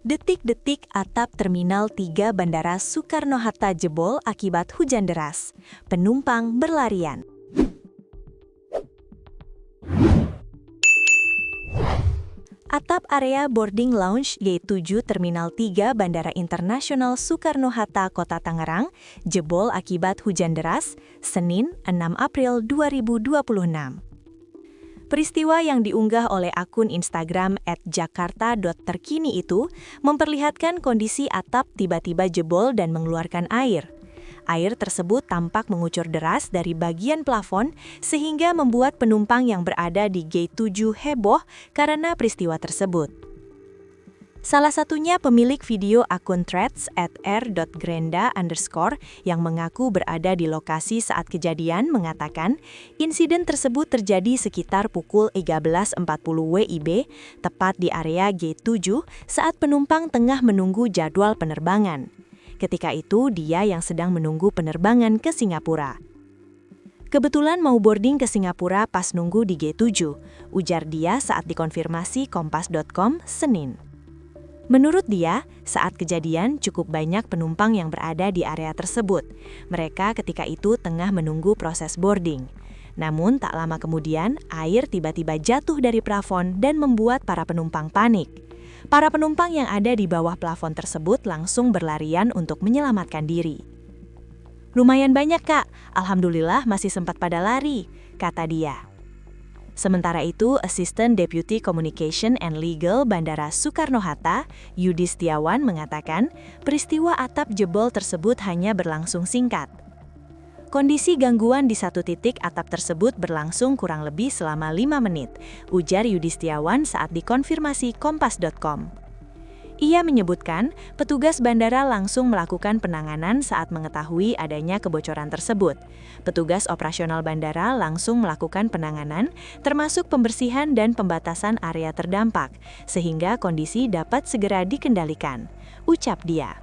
Detik-detik atap Terminal 3 Bandara Soekarno-Hatta jebol akibat hujan deras. Penumpang berlarian. Atap area boarding lounge G7 Terminal 3 Bandara Internasional Soekarno-Hatta, Kota Tangerang, jebol akibat hujan deras, Senin, 6 April 2026. Peristiwa yang diunggah oleh akun Instagram @jakarta.terkini itu memperlihatkan kondisi atap tiba-tiba jebol dan mengeluarkan air. Air tersebut tampak mengucur deras dari bagian plafon sehingga membuat penumpang yang berada di G7 heboh karena peristiwa tersebut. Salah satunya pemilik video akun Threads @r.grenda_ yang mengaku berada di lokasi saat kejadian mengatakan insiden tersebut terjadi sekitar pukul 13.40 WIB, tepat di area G7 saat penumpang tengah menunggu jadwal penerbangan. Ketika itu dia yang sedang menunggu penerbangan ke Singapura. Kebetulan mau boarding ke Singapura pas nunggu di G7, ujar dia saat dikonfirmasi kompas.com Senin. Menurut dia, saat kejadian cukup banyak penumpang yang berada di area tersebut. Mereka ketika itu tengah menunggu proses boarding. Namun tak lama kemudian, air tiba-tiba jatuh dari plafon dan membuat para penumpang panik. Para penumpang yang ada di bawah plafon tersebut langsung berlarian untuk menyelamatkan diri. "Lumayan banyak, Kak. Alhamdulillah masih sempat pada lari," kata dia. Sementara itu, Assistant Deputy Communication and Legal Bandara Soekarno-Hatta, Yudi Setiawan mengatakan, peristiwa atap jebol tersebut hanya berlangsung singkat. Kondisi gangguan di satu titik atap tersebut berlangsung kurang lebih selama 5 menit, ujar Yudi Setiawan saat dikonfirmasi kompas.com. Ia menyebutkan, petugas bandara langsung melakukan penanganan saat mengetahui adanya kebocoran tersebut. Petugas operasional bandara langsung melakukan penanganan, termasuk pembersihan dan pembatasan area terdampak, sehingga kondisi dapat segera dikendalikan, ucap dia.